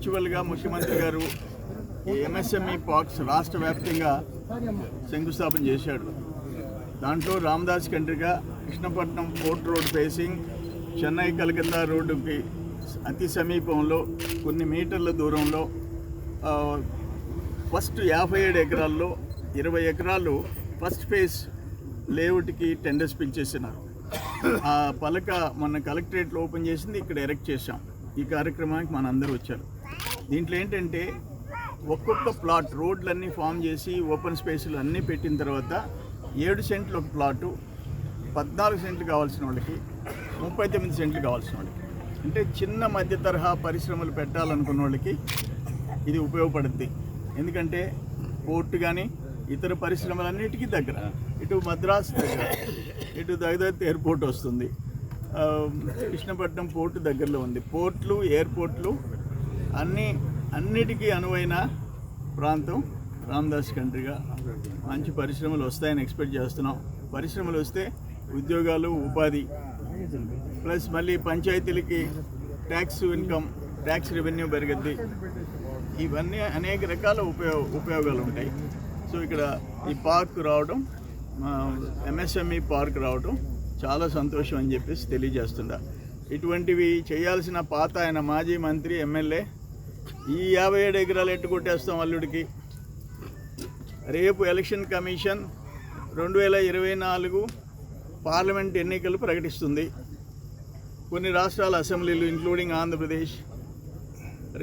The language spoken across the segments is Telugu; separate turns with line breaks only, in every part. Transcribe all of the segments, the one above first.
యాక్చువల్గా ముఖ్యమంత్రి గారు ఈ ఎంఎస్ఎంఈ పార్క్స్ రాష్ట్ర వ్యాప్తంగా శంకుస్థాపన చేశాడు. దాంట్లో రామదాస్ కంట్రీగా Krishnapatnam port road facing Chennai Calcutta రోడ్డుకి అతి సమీపంలో కొన్ని మీటర్ల దూరంలో ఫస్ట్ 57 ఎకరాల్లో 20 ఎకరాలు ఫస్ట్ ఫేజ్ లేఅవుట్కి టెండర్స్ పిలిచేసినారు. ఆ పలక మన కలెక్టరేట్లో ఓపెన్ చేసింది, ఇక్కడ ఎరెక్ట్ చేశాం. ఈ కార్యక్రమానికి మనందరూ వచ్చారు. దీంట్లో ఏంటంటే ఒక్కొక్క ప్లాట్ రోడ్లన్నీ ఫామ్ చేసి ఓపెన్ స్పేస్లు అన్నీ పెట్టిన తర్వాత 7 సెంట్లు ఒక ప్లాటు, 14 సెంట్లు కావాల్సిన వాళ్ళకి, 39 సెంట్లు కావాల్సిన వాళ్ళకి, అంటే చిన్న మధ్య తరహా పరిశ్రమలు పెట్టాలనుకున్న వాళ్ళకి ఇది ఉపయోగపడుద్ది. ఎందుకంటే పోర్టు కానీ ఇతర పరిశ్రమలన్నిటికీ దగ్గర, ఇటు మద్రాస్ దగ్గర, ఇటు దగ్గర ఎయిర్పోర్ట్ వస్తుంది, కృష్ణపట్నం పోర్టు దగ్గరలో ఉంది. పోర్ట్లు ఎయిర్పోర్ట్లు అన్నిటికీ అనువైన ప్రాంతం రామదాస్ కంట్రీగా. మంచి పరిశ్రమలు వస్తాయని ఎక్స్పెక్ట్ చేస్తున్నాం. పరిశ్రమలు వస్తే ఉద్యోగాలు, ఉపాధి, ప్లస్ మళ్ళీ పంచాయతీలకి ట్యాక్స్ ఇన్కమ్, ట్యాక్స్ రెవెన్యూ పెరుగుద్ది. ఇవన్నీ అనేక రకాల ఉపయోగాలు ఉంటాయి. సో ఇక్కడ ఈ పార్క్ రావడం, ఎంఎస్ఎంఈ పార్క్ రావడం చాలా సంతోషం అని చెప్పేసి తెలియజేస్తుందా. ఇటువంటివి చేయాల్సిన పాత ఆయన మాజీ మంత్రి, ఎమ్మెల్యే ఈ 57 ఎకరాలు ఎట్టు కొట్టేస్తాం అల్లుడికి. రేపు ఎలక్షన్ కమిషన్ 2024 పార్లమెంట్ ఎన్నికలు ప్రకటిస్తుంది. కొన్ని రాష్ట్రాల అసెంబ్లీలు ఇంక్లూడింగ్ ఆంధ్రప్రదేశ్.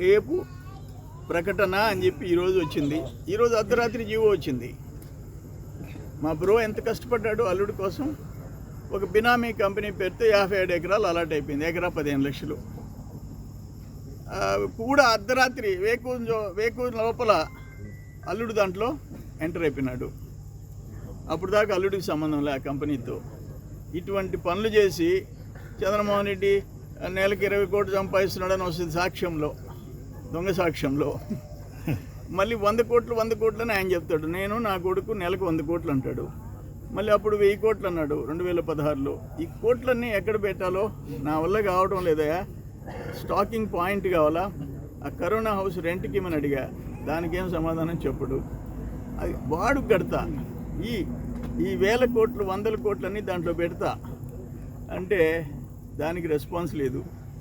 రేపు ప్రకటన అని చెప్పి ఈరోజు వచ్చింది. ఈరోజు అర్ధరాత్రి జీవో వచ్చింది. మా బ్రో ఎంత కష్టపడ్డాడు అల్లుడి కోసం. ఒక బినామీ కంపెనీ పెడితే 57 ఎకరాలు అలాట్ అయిపోయింది. ఎకరా 15 లక్షలు కూడా అర్ధరాత్రి వేకు లోపల అల్లుడు దాంట్లో ఎంటర్ అయిపోయినాడు. అప్పుడు దాకా అల్లుడికి సంబంధం లే ఆ కంపెనీతో. ఇటువంటి పనులు చేసి చంద్రమోహన్ రెడ్డి నెలకి 20 కోట్లు సంపాదిస్తున్నాడని వస్తుంది సాక్ష్యంలో, దొంగ సాక్ష్యంలో. మళ్ళీ 100 కోట్లు అని ఆయన చెప్తాడు. నేను నా కొడుకు నెలకు 100 కోట్లు అంటాడు. మళ్ళీ అప్పుడు 1000 కోట్లు అన్నాడు 2016లో. ఈ కోట్లన్నీ ఎక్కడ పెట్టాలో నా వల్ల కావడం లేదయా. స్టాకింగ్ పాయింట్ కావాలా. ఆ కరోనా హౌస్ రెంట్కి ఇమ్మని అడిగా, దానికేం సమాధానం చెప్పడు. అది వాడు కడతా, ఈ 1000 కోట్లు 100 కోట్లన్నీ దాంట్లో పెడతా అంటే దానికి రెస్పాన్స్ లేదు.